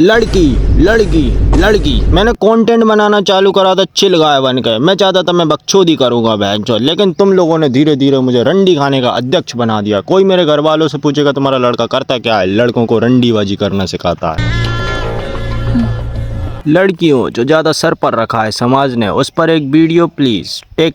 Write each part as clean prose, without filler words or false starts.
लड़की लड़की लड़की। मैंने कंटेंट बनाना चालू करा था चिल गाय बन के। मैं चाहता था मैं बकचोदी करूंगा बहनचोद, लेकिन तुम लोगों ने धीरे धीरे मुझे रंडी खाने का अध्यक्ष बना दिया। कोई मेरे घर वालों से पूछेगा तुम्हारा लड़का करता क्या है, लड़कों को रंडीबाजी करना सिखाता है। लड़कियों जो ज्यादा सर पर रखा है समाज ने, उस पर एक वीडियो प्लीज टेक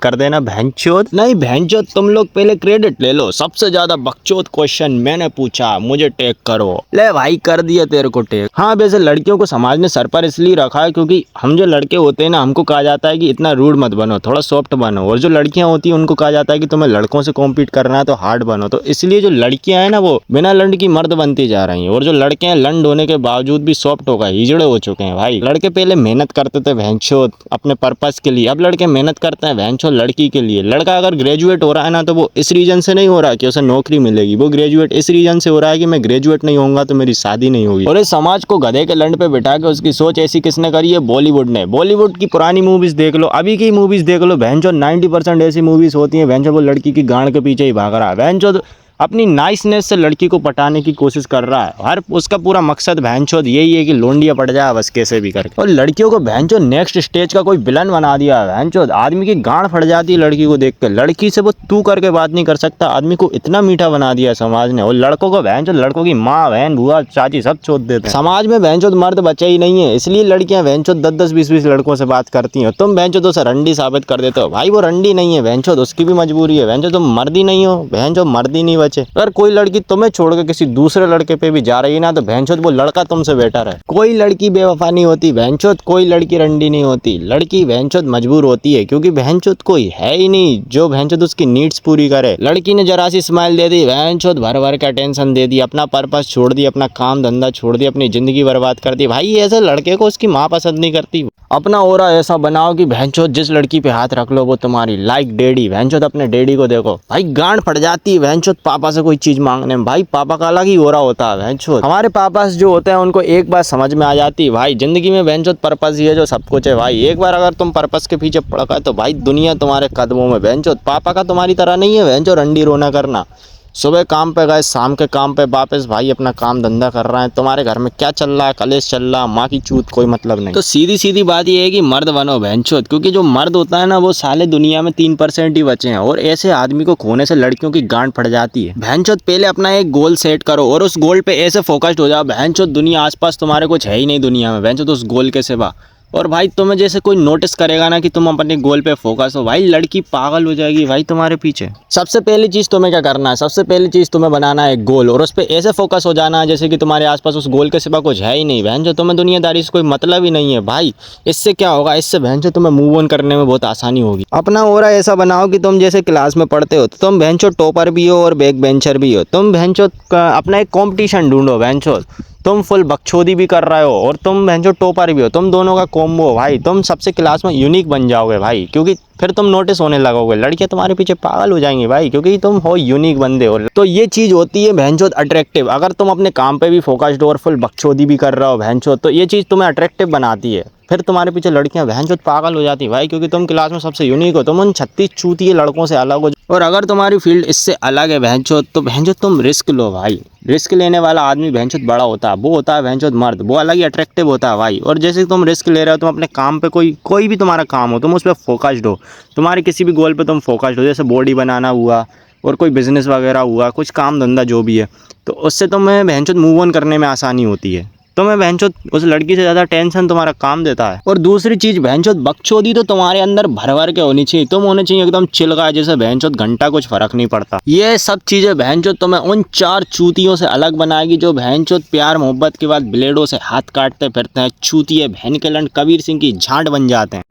कर देना बहनचोद। नहीं बहनचोद, तुम लोग पहले क्रेडिट ले लो। सबसे ज्यादा बकचोद क्वेश्चन मैंने पूछा, मुझे टेक करो। ले भाई कर दिया तेरे को टेक। हाँ वैसे लड़कियों को समाज ने सर पर इसलिए रखा है क्योंकि हम जो लड़के होते हैं ना, हमको कहा जाता है कि इतना रूड मत बनो, थोड़ा सॉफ्ट बनो। और जो लड़कियां होती हैं उनको कहा जाता है कि तुम्हें लड़कों से कॉम्पीट करना है तो हार्ड बनो। तो इसलिए जो लड़कियां हैं ना, वो बिना लंड की मर्द बनती जा रही हैं, और जो लड़के हैं लंड होने के बावजूद भी सॉफ्ट हो गए, हिजड़े हो चुके हैं। भाई लड़के पहले मेहनत करते थे बहनचोद अपने पर्पस के लिए, अब लड़के मेहनत करते हैं बहनचोद लड़की के लिए। लड़का अगर ग्रेजुएट हो रहा है ना, तो वो इस रीजन से नहीं हो रहा कि उसे नौकरी मिलेगी, वो ग्रेजुएट इस रीजन से हो रहा है कि मैं ग्रेजुएट नहीं होऊंगा तो मेरी शादी नहीं होगी। और इस समाज को गधे के लंड पे बिठा के उसकी सोच ऐसी किसने करी है? बॉलीवुड ने। बॉलीवुड की पुरानी मूवीज देख लो, अभी की मूवीज देख लो, बहनचोद 90% ऐसी मूवीज होती हैं बहनचोद वो लड़की की गांड के पीछे ही भाग रहा है। बहनचोद अपनी नाइसनेस से लड़की को पटाने की कोशिश कर रहा है। हर उसका पूरा मकसद बहनचोद यही है कि लोंडिया पड़ जाए बस कैसे भी करके। और लड़कियों को बहनचोद नेक्स्ट स्टेज का कोई विलन बना दिया है बहनचोद। आदमी की गांड फट जाती है लड़की को देख के। लड़की से वो तू करके बात नहीं कर सकता। आदमी को इतना मीठा बना दिया समाज ने। और लड़कों को बहनचोद, लड़कों की माँ बहन बुआ चाची सब छोड़ देते हैं। समाज में बहनचोद मर्द बचा ही नहीं है, इसलिए लड़कियां बहनचोद 10-10 20-20 लड़कों से बात करती हैं। तुम बहनचोद उसे रंडी साबित कर देते हो। भाई वो रंडी नहीं है बहनचोद, उसकी भी मजबूरी है बहनचोद। तुम मर्दी नहीं हो बहनचोद, मर्दी नहीं बचे। अगर कोई लड़की तुम्हें छोड़ के किसी दूसरे लड़के पे भी जा रही है ना, तो बहनचोद वो लड़का तुमसे बेटर है। कोई लड़की बेवफा नहीं होती बहनचोद, कोई लड़की रंडी नहीं होती। लड़की बहनचोद मजबूर होती है क्योंकि बहनचोद कोई है ही नहीं जो बहनचोद उसकी नीड्स पूरी करे। लड़की ने जरा सी स्माइल दे दी बहनचोद, भर भर के टेंशन दे दी, अपना पर्पस छोड़ दी, अपना काम धंधा छोड़ दी, अपनी जिंदगी बर्बाद कर दी। भाई ऐसे लड़के को उसकी माँ पसंद नहीं करती। अपना ओरा ऐसा बनाओ कि बहनचोद जिस लड़की पे हाथ रख लो वो तुम्हारी लाइक डैडी। बहनचोद अपने डैडी को देखो, भाई गांड फट जाती है बहनचोद पापा से कोई चीज मांगने में। भाई पापा का अलग ही ओरा होता है बहनचोद। हमारे पापा जो होते हैं उनको एक बात समझ में आ जाती है, भाई जिंदगी में बहनचोद पर्पस ही है जो सब कुछ है। भाई एक बार अगर तुम पर्पस के पीछे पड़ गए तो भाई दुनिया तुम्हारे कदमों में। बहनचोद पापा का तुम्हारी तरह नहीं है बहनचोद रंडी रोना करना। सुबह काम पे गए, शाम के काम पे वापस भाई अपना काम धंधा कर रहे हैं। तुम्हारे घर में क्या चल रहा है, कलेश चल रहा, माँ की चूत कोई मतलब नहीं। तो सीधी सीधी बात ये है कि मर्द बनो बहनचोद, क्योंकि जो मर्द होता है ना वो साले दुनिया में 3% ही बचे हैं। और ऐसे आदमी को खोने से लड़कियों की गांड फट जाती है बहनचोद। पहले अपना एक गोल सेट करो और उस गोल पे ऐसे फोकस्ड हो जाओ बहनचोद, दुनिया आसपास तुम्हारे कुछ है ही नहीं दुनिया में बहनचोद उस गोल के सिवा। और भाई तुम्हें जैसे कोई नोटिस करेगा ना कि तुम अपने गोल पे फोकस हो, भाई लड़की पागल हो जाएगी भाई तुम्हारे पीछे। सबसे पहली चीज़ तुम्हें क्या करना है, सबसे पहली चीज़ तुम्हें बनाना है एक गोल, और उस पर ऐसे फोकस हो जाना है जैसे कि तुम्हारे आसपास उस गोल के सिवा कुछ है ही नहीं बहन। जो तुम्हें दुनियादारी से कोई मतलब ही नहीं है भाई। इससे क्या होगा, इससे बहन जो तुम्हें मूव ऑन करने में बहुत आसानी होगी। अपना ओरा ऐसा बनाओ कि तुम जैसे क्लास में पढ़ते हो तो तुम बहन चो टॉपर भी हो और बैक बेंचर भी हो। तुम बहन चो अपना एक कॉम्पिटिशन ढूंढो बहन चो, तुम फुल बकचोदी भी कर रहे हो और तुम बहनचोद टॉपर भी हो। तुम दोनों का कॉम्बो भाई, तुम सबसे क्लास में यूनिक बन जाओगे भाई, क्योंकि फिर तुम नोटिस होने लगोगे। लड़कियां तुम्हारे पीछे पागल हो जाएंगी भाई, क्योंकि तुम हो यूनिक बंदे हो। तो ये चीज़ होती है बहनचोद अट्रैक्टिव। अगर तुम अपने काम पे भी फोकस्ड हो और फुल बकचोदी भी कर रहे हो बहनचोद, तो ये चीज़ तुम्हें अट्रैक्टिव बनाती है। फिर तुम्हारे पीछे लड़कियां बहनचोद पागल हो जाती है भाई, क्योंकि तुम क्लास में सबसे यूनिक हो, तुम उन 36 चूतिए लड़कों से अलग हो। और अगर तुम्हारी फील्ड इससे अलग है बहनचोद, तो बहनचोद तुम रिस्क लो भाई। रिस्क लेने वाला आदमी बहनचोद बड़ा होता है, वो होता है बहनचोद मर्द, वो अलग ही अट्रैक्टिव होता है भाई। और जैसे तुम रिस्क ले रहे हो, तुम अपने काम पे कोई भी तुम्हारा काम हो, तुम उस पर फोकस्ड हो, तुम्हारे किसी भी गोल पे तुम फोकस्ड हो, जैसे बॉडी बनाना हुआ और कोई बिजनेस वगैरह हुआ, कुछ काम धंधा जो भी है, तो उससे तुम्हें बहनचोद मूव ऑन करने में आसानी होती है। तुम्हें बहनचोद उस लड़की से ज़्यादा टेंशन तुम्हारा काम देता है। और दूसरी चीज़ बहनचोद बकचोदी तो तुम्हारे अंदर भर भर के होनी चाहिए। तुम होने चाहिए एकदम चिल गाय जैसे बहनचोद, घंटा कुछ फर्क नहीं पड़ता। ये सब चीज़ें बहनचोद तुम्हें उन 4 चूतियों से अलग बनाएगी जो बहनचोद प्यार मोहब्बत के बाद ब्लेडों से हाथ काटते फिरते हैं। चूतिए बहन के लंड कबीर सिंह की झांट बन जाते हैं।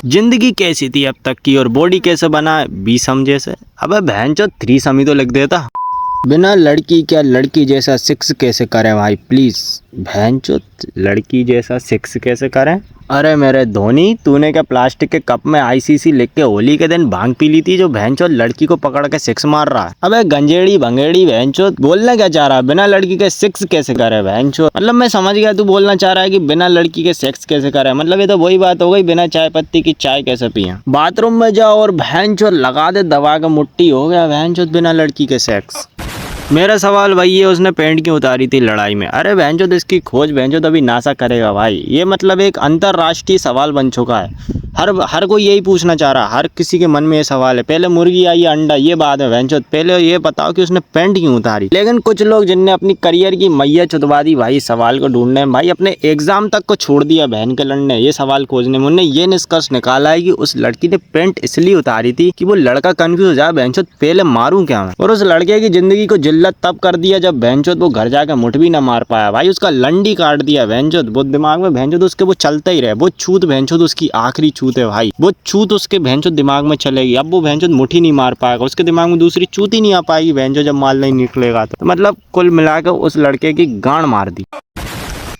जिंदगी कैसी थी अब तक की और बॉडी कैसे बना है 20 हम जैसे। अबे बहनचोद 3 समी तो लिख देता। बिना लड़की क्या लड़की जैसा सेक्स कैसे करें भाई प्लीज़। बहनचोद लड़की जैसा सेक्स कैसे करें? अरे मेरे धोनी, तूने क्या प्लास्टिक के कप में ICC लिख के होली के दिन भांग पी ली थी जो बहनचोद लड़की को पकड़ के सेक्स मार रहा है? अबे गंजेड़ी भंगेड़ी बहनचोद, बोलना क्या चाह रहा है? बिना लड़की के सेक्स कैसे करे बहनचोद? मतलब मैं समझ गया तू बोलना चाह रहा है कि बिना लड़की के सेक्स कैसे करे। मतलब ये तो वही बात हो गई, बिना चाय पत्ती की चाय कैसे पिए। बाथरूम में जाओ और बहनचोद लगा दे दबा के मुट्ठी, हो गया बहनचोद बिना लड़की के सेक्स। मेरा सवाल वही है, उसने पैंट क्यों उतारी थी लड़ाई में? अरे बहनचोद इसकी खोज बहनचोद अभी नासा करेगा भाई। ये मतलब एक अंतरराष्ट्रीय सवाल बन चुका है। हर कोई यही पूछना चाह रहा है, हर किसी के मन में ये सवाल है। पहले मुर्गी आई या अंडा, ये बात है बहनचोद, पहले ये बताओ कि उसने पैंट क्यों उतारी। लेकिन कुछ लोग जिनने अपनी करियर की मैया चुदवा दी भाई सवाल को ढूंढने में, भाई अपने एग्जाम तक को छोड़ दिया बहन के लड़ने ये सवाल खोजने में। उन्होंने ये निष्कर्ष निकाला है कि उस लड़की ने पैंट इसलिए उतारी थी कि वो लड़का कंफ्यूज हो जाए, बहनचोद पहले मारूं क्या मैं। और उस लड़के की जिंदगी को जिल्लत तब कर दिया जब बहनचोद वो घर जाकर मुठ भी ना मार पाया भाई, उसका लंडी काट दिया बहनचोद। वो दिमाग में बहनचोद उसके वो चलता ही रहे, वो छूत बहनचोद उसकी आखिरी छूत है भाई। वो छूत उसके बहनचोद दिमाग में चलेगी, अब वो बहनचोद मुट्ठी नहीं मार पाएगा, उसके दिमाग में दूसरी छूत ही नहीं आ पाएगी बहनचोद जब माल नहीं निकलेगा। तो मतलब कुल मिलाकर उस लड़के की गांड मार दी।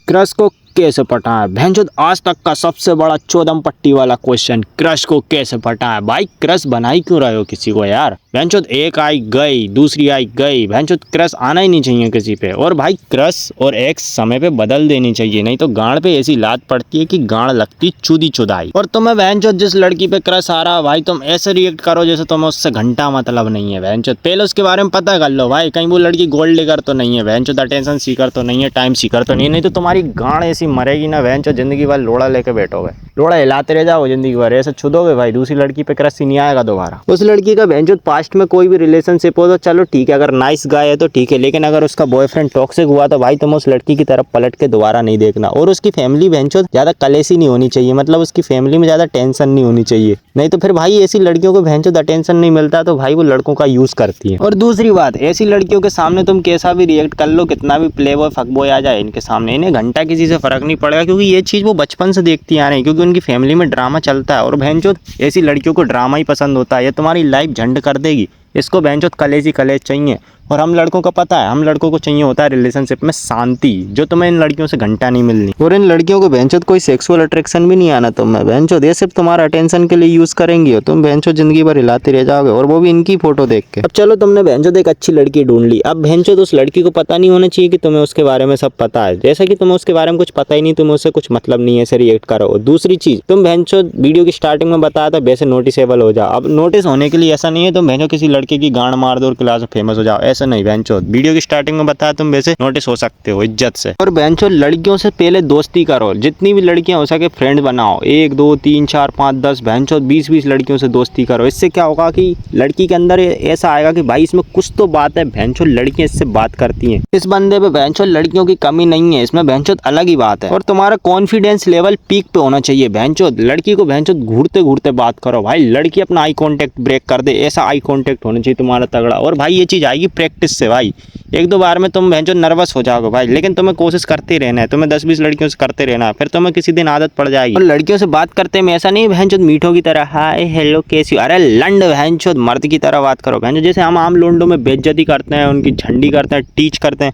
क्रश को कैसे पटाया? भैंचोद आज तक का सबसे बड़ा चौदम पट्टी वाला क्वेश्चन, क्रश को कैसे पटाया? भाई क्रश बनाई क्यों रहे हो किसी को यार? भैंचोद एक आई गई, दूसरी आई गई, भैंचोद क्रश आना ही नहीं चाहिए किसी पे। और भाई क्रश और एक्स समय पे बदल देनी चाहिए, नहीं तो गांड पे ऐसी लात पड़ती है कि गांड लगती चुदी चुदाई। और तुम्हें भैंचोद जिस लड़की पे क्रश आ रहा है भाई, तुम ऐसे रिएक्ट करो जैसे तुम्हें उससे घंटा मतलब नहीं है भैंचोद। पहले उसके बारे में पता कर लो भाई, कहीं वो लड़की गोल्ड डिगर तो नहीं है भैंचोद, अटेंशन सीकर तो नहीं है, टाइम सीकर तो नहीं है तो तुम्हारी गांड ऐसी मरेगी ना बहनचोद, जिंदगी भर लोड़ा लेके बैठोगे, लोड़ा हिलाते रह जाओ जिंदगी भर, ऐसे छुदोगे भाई, दूसरी लड़की पे क्रश ही नहीं आएगा दोबारा। उस लड़की का बहनचोद पास्ट में कोई भी रिलेशनशिप हो तो चलो ठीक है, अगर नाइस गाय है तो ठीक है, लेकिन अगर उसका बॉयफ्रेंड टॉक्सिक हुआ तो भाई तुम उस लड़की की तरफ पलट के दोबारा नहीं देखना। और उसकी फैमिली बहनचोद ज्यादा कलेसी नहीं होनी चाहिए, मतलब उसकी फैमिली में ज्यादा टेंशन नहीं होनी चाहिए, नहीं तो फिर भाई ऐसी लड़कियों को बहनचोद अटेंशन नहीं मिलता तो भाई वो लड़कों का यूज करती है। और दूसरी बात, ऐसी लड़कियों के सामने तुम कैसा भी रिएक्ट कर लो, कितना भी प्ले बॉय फक बॉय आ जाए इनके सामने, इन्हें घंटा किसी से फर्क नहीं पड़ेगा, क्योंकि ये चीज वो बचपन से देखती आ रहे हैं, क्योंकि उनकी फैमिली में ड्रामा चलता है। और बहनचोद ऐसी लड़कियों को ड्रामा ही पसंद होता है, ये तुम्हारी लाइफ झंड कर देगी। इसको बहनचोद कलेज ही कलेज चाहिए। और हम लड़कों का पता है, हम लड़कों को चाहिए होता है रिलेशनशिप में शांति, जो तुम्हें इन लड़कियों से घंटा नहीं मिलनी। और इन लड़कियों को बहनचोद कोई सेक्सुअल अट्रैक्शन भी नहीं आना तुम्हें बहनचोद, ये सिर्फ तुम्हारा अटेंशन के लिए यूज करेंगी और तुम बहनचोद जिंदगी भर हिलाते रह जाओगे, और वो भी इनकी फोटो देख के। अब चलो तुमने बहनचोद एक अच्छी लड़की ढूंढ ली, अब बहनचोद उस लड़की को पता नहीं होना चाहिए कि तुम्हें उसके बारे में सब पता है। जैसा कि तुम्हें उसके बारे में कुछ पता ही नहीं, तुम्हें उससे कुछ मतलब नहीं है, ऐसे रिएक्ट करो। और दूसरी चीज, तुम बहनचोद वीडियो की स्टार्टिंग में बताया था वैसे नोटिसेबल हो जाओ। अब नोटिस होने के लिए ऐसा नहीं है तुम बहनचोद किसी लड़के की गांड मार दो और क्लास में फेमस हो जाओ, ऐसा नहीं बहनचोद। वीडियो की स्टार्टिंग में बताया तुम वैसे नोटिस हो सकते हो इज्जत से। और बहनचोद लड़कियों से पहले दोस्ती करो, जितनी भी लड़कियां हो सके फ्रेंड बनाओ, 1 2 3 4 5 10 बहनचोद 20 लड़कियों से दोस्ती करो। इससे क्या होगा कि लड़की के अंदर ऐसा आएगा कि भाई इसमें कुछ तो बात है, बहनचोद लड़कियां इससे बात करती हैं, इस बंदे पे बहनचोद लड़कियों की कमी नहीं है, इसमें बहनचोद अलग ही बात है। और तुम्हारा कॉन्फिडेंस लेवल पीक पे होना चाहिए बहनचोद, लड़की को बहनचोद घूरते घूरते बात करो भाई, लड़की अपना आई कांटेक्ट ब्रेक कर दे, ऐसा आई कांटेक्ट होना चाहिए तुम्हारा तगड़ा। और भाई ये चीज आएगी प्रैक्टिस से भाई, 1 2 बार में तुम बहनचोद नर्वस हो जाओगे भाई, लेकिन तुम्हें कोशिश करते रहना है, तुम्हें 10-20 लड़कियों से करते रहना है, फिर तुम्हें किसी दिन आदत पड़ जाएगी। और लड़कियों से बात करते में ऐसा नहीं बहनचोद मीठों की तरह हाय हेलो कैसी, अरे लंड बहनचोद मर्द की तरह बात करो बहनचोद, जैसे हम आम लोंडों में बेइज्जती करते हैं, उनकी झंडी करते हैं, टीच करते हैं,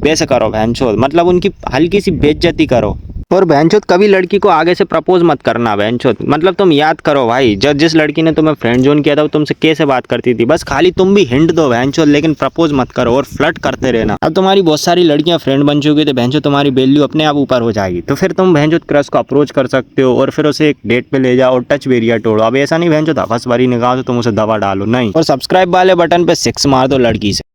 वैसे करो बहनचोद, मतलब उनकी हल्की सी बेइज्जती करो। और बहनचोद कभी लड़की को आगे से प्रपोज मत करना बहनचोद, मतलब तुम याद करो भाई, जब जिस लड़की ने तुम्हें फ्रेंड जोन किया था वो तुमसे कैसे बात करती थी, बस खाली तुम भी हिंट दो बहनचोद, लेकिन प्रपोज मत करो और फ्लर्ट करते रहना। अब तुम्हारी बहुत सारी लड़कियां फ्रेंड बन चुकी थी बहनचोद, तुम्हारी वैल्यू अपने आप ऊपर हो जाएगी, तो फिर तुम बहनचोद क्रश को अप्रोच कर सकते हो और फिर उसे एक डेट पे ले जाओ, टच बैरियर तोड़ो। अब ऐसा नहीं बहनचोद हफस भरी निगाह से तुम उसे दबा डालो, नहीं। और सब्सक्राइब वाले बटन पे 6 मार दो लड़की से।